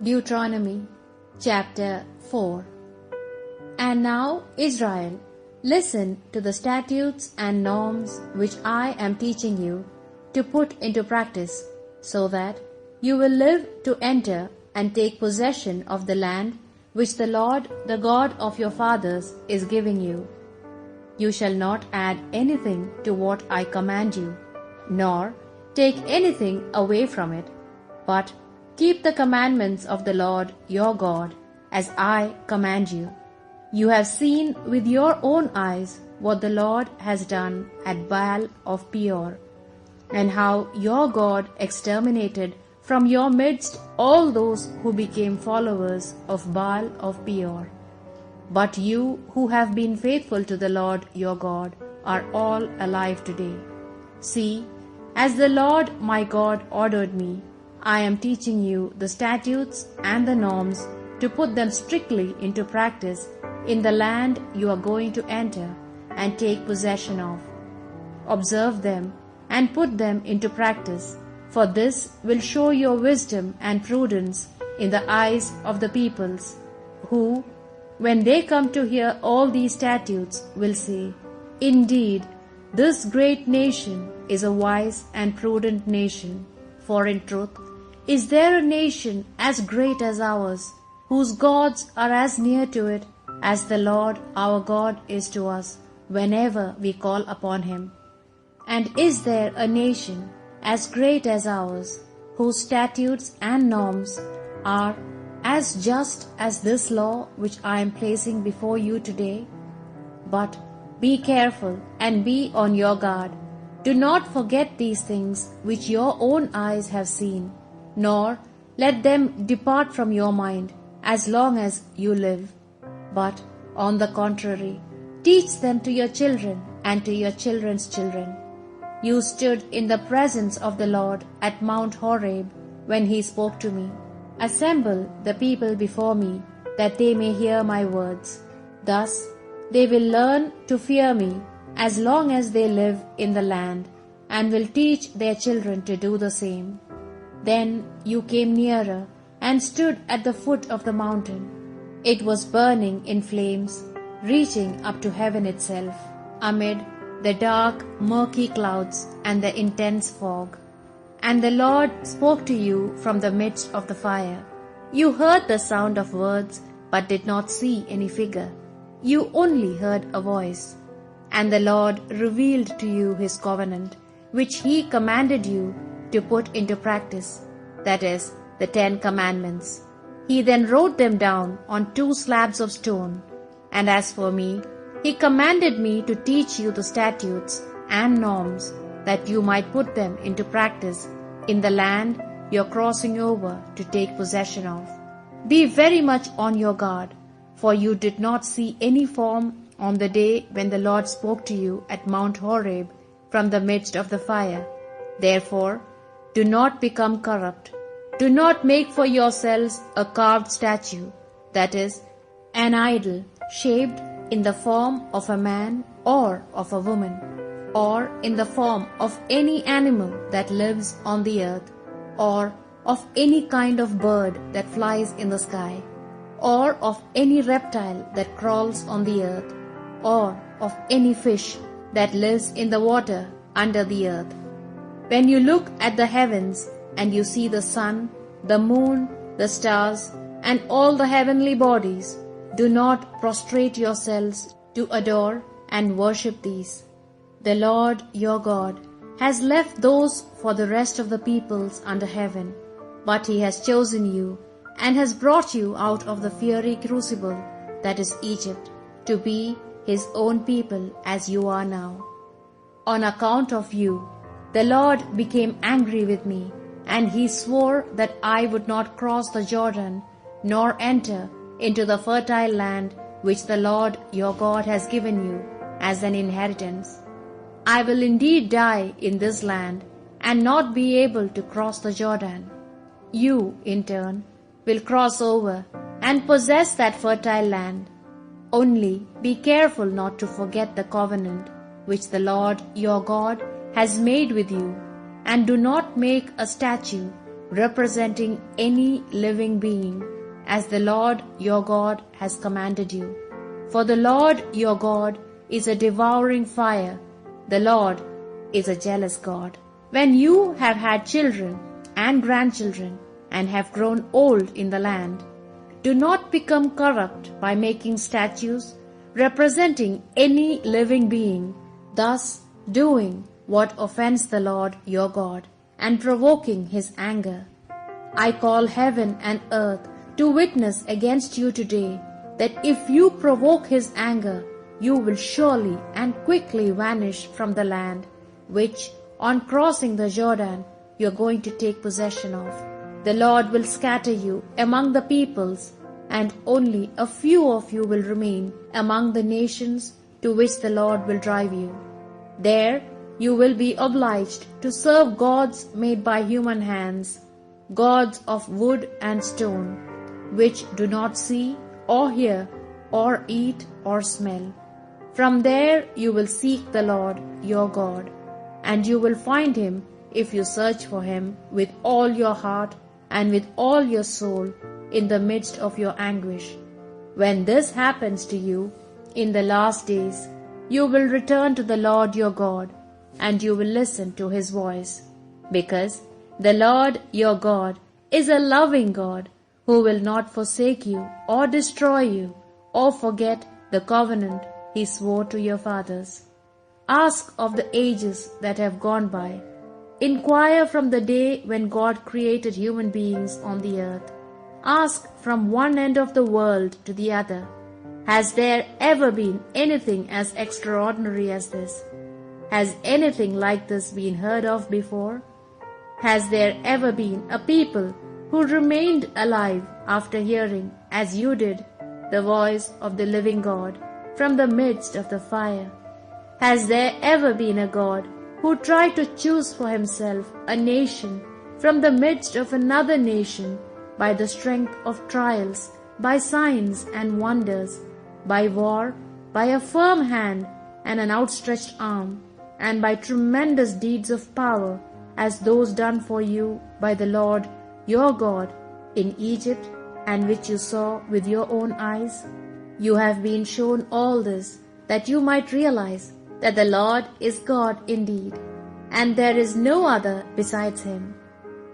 Deuteronomy chapter 4. And now, Israel, listen to the statutes and norms which I am teaching you to put into practice, so that you will live to enter and take possession of the land which the Lord, the God of your fathers, is giving you. You shall not add anything to what I command you, nor take anything away from it, but keep the commandments of the Lord your God, as I command you. You have seen with your own eyes what the Lord has done at Baal of Peor, and how your God exterminated from your midst all those who became followers of Baal of Peor. But you who have been faithful to the Lord your God are all alive today. See, as the Lord my God ordered me, I am teaching you the statutes and the norms to put them strictly into practice in the land you are going to enter and take possession of. Observe them and put them into practice, for this will show your wisdom and prudence in the eyes of the peoples, who, when they come to hear all these statutes, will say, Indeed, this great nation is a wise and prudent nation. For in truth, is there a nation as great as ours, whose gods are as near to it as the Lord our God is to us whenever we call upon Him? And is there a nation as great as ours, whose statutes and norms are as just as this law which I am placing before you today? But be careful and be on your guard. Do not forget these things which your own eyes have seen, nor let them depart from your mind as long as you live. But, on the contrary, teach them to your children and to your children's children. You stood in the presence of the Lord at Mount Horeb when He spoke to me. Assemble the people before me, that they may hear my words. Thus they will learn to fear me as long as they live in the land, and will teach their children to do the same. Then you came nearer and stood at the foot of the mountain. It was burning in flames, reaching up to heaven itself, amid the dark, murky clouds and the intense fog. And the Lord spoke to you from the midst of the fire. You heard the sound of words, but did not see any figure. You only heard a voice. And the Lord revealed to you His covenant, which He commanded you to put into practice, that is, the 10 Commandments. He then wrote them down on 2 slabs of stone. And as for me, He commanded me to teach you the statutes and norms, that you might put them into practice in the land you are crossing over to take possession of. Be very much on your guard, for you did not see any form on the day when the Lord spoke to you at Mount Horeb from the midst of the fire. Therefore, do not become corrupt. Do not make for yourselves a carved statue, that is, an idol shaped in the form of a man or of a woman, or in the form of any animal that lives on the earth, or of any kind of bird that flies in the sky, or of any reptile that crawls on the earth, or of any fish that lives in the water under the earth. When you look at the heavens and you see the sun, the moon, the stars, and all the heavenly bodies, do not prostrate yourselves to adore and worship these. The Lord your God has left those for the rest of the peoples under heaven, but He has chosen you and has brought you out of the fiery crucible that is Egypt, to be His own people as you are now. On account of you, the Lord became angry with me, and He swore that I would not cross the Jordan, nor enter into the fertile land which the Lord your God has given you as an inheritance. I will indeed die in this land, and not be able to cross the Jordan. You, in turn, will cross over and possess that fertile land. Only be careful not to forget the covenant which the Lord your God has made with you, and do not make a statue representing any living being, as the Lord your God has commanded you. For the Lord your God is a devouring fire. The Lord is a jealous God. When you have had children and grandchildren and have grown old in the land, do not become corrupt by making statues representing any living being, thus doing what offends the Lord your God and provoking his anger. I call heaven and earth to witness against you today that if you provoke his anger, you will surely and quickly vanish from the land, which, on crossing the Jordan, you are going to take possession of. The Lord will scatter you among the peoples, and only a few of you will remain among the nations to which the Lord will drive you. There you will be obliged to serve gods made by human hands, gods of wood and stone, which do not see or hear or eat or smell. From there you will seek the Lord your God, and you will find him if you search for him with all your heart and with all your soul in the midst of your anguish. When this happens to you in the last days, you will return to the Lord your God, and you will listen to his voice, because the Lord your God is a loving God who will not forsake you or destroy you or forget the covenant he swore to your fathers. Ask of the ages that have gone by. Inquire from the day when God created human beings on the earth. Ask from one end of the world to the other. Has there ever been anything as extraordinary as this? Has anything like this been heard of before? Has there ever been a people who remained alive after hearing, as you did, the voice of the living God from the midst of the fire? Has there ever been a God who tried to choose for himself a nation from the midst of another nation by the strength of trials, by signs and wonders, by war, by a firm hand and an outstretched arm, and by tremendous deeds of power, as those done for you by the Lord your God in Egypt, and which you saw with your own eyes? You have been shown all this, that you might realize that the Lord is God indeed, and there is no other besides him.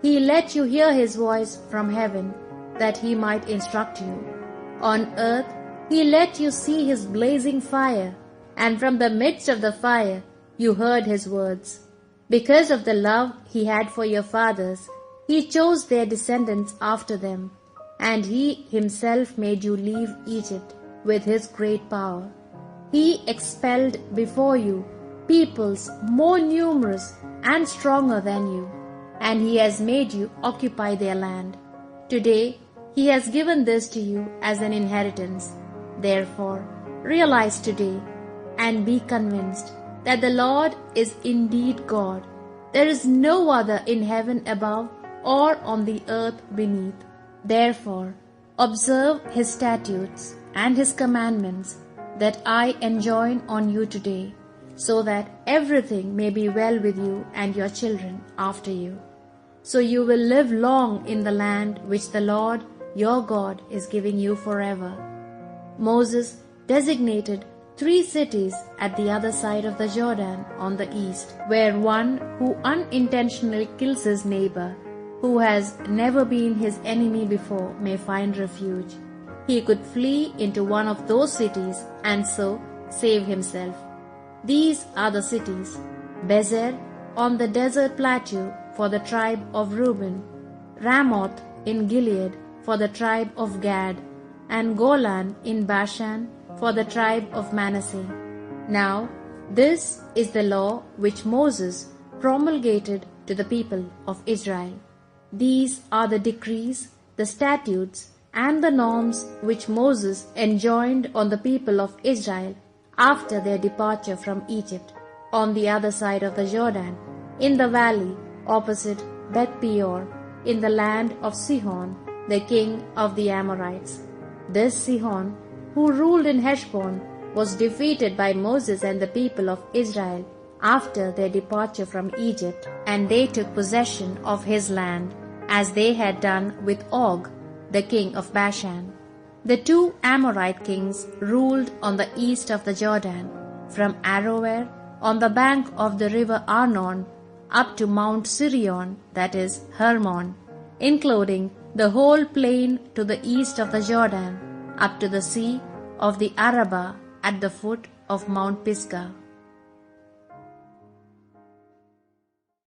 He let you hear his voice from heaven, that he might instruct you. On earth he let you see his blazing fire, and from the midst of the fire you heard his words. Because of the love he had for your fathers, he chose their descendants after them, and he himself made you leave Egypt with his great power. He expelled before you peoples more numerous and stronger than you, and he has made you occupy their land. Today he has given this to you as an inheritance. Therefore, realize today and be convinced that the Lord is indeed God. There is no other in heaven above or on the earth beneath. Therefore, observe his statutes and his commandments that I enjoin on you today, so that everything may be well with you and your children after you. So you will live long in the land which the Lord your God is giving you forever. Moses designated 3 cities at the other side of the Jordan on the east, where one who unintentionally kills his neighbor, who has never been his enemy before, may find refuge. He could flee into one of those cities and so save himself. These are the cities: Bezer on the desert plateau for the tribe of Reuben, Ramoth in Gilead for the tribe of Gad, and Golan in Bashan for the tribe of Manasseh. Now, this is the law which Moses promulgated to the people of Israel. These are the decrees, the statutes, and the norms which Moses enjoined on the people of Israel after their departure from Egypt, on the other side of the Jordan, in the valley opposite Beth Peor, in the land of Sihon, the king of the Amorites. This Sihon, who ruled in Heshbon, was defeated by Moses and the people of Israel after their departure from Egypt, and they took possession of his land. as they had done with Og, the king of Bashan. The 2 Amorite kings ruled on the east of the Jordan, from Aroer on the bank of the river Arnon up to Mount Sirion, that is Hermon, including the whole plain to the east of the Jordan, up to the sea of the Arabah at the foot of Mount Pisgah.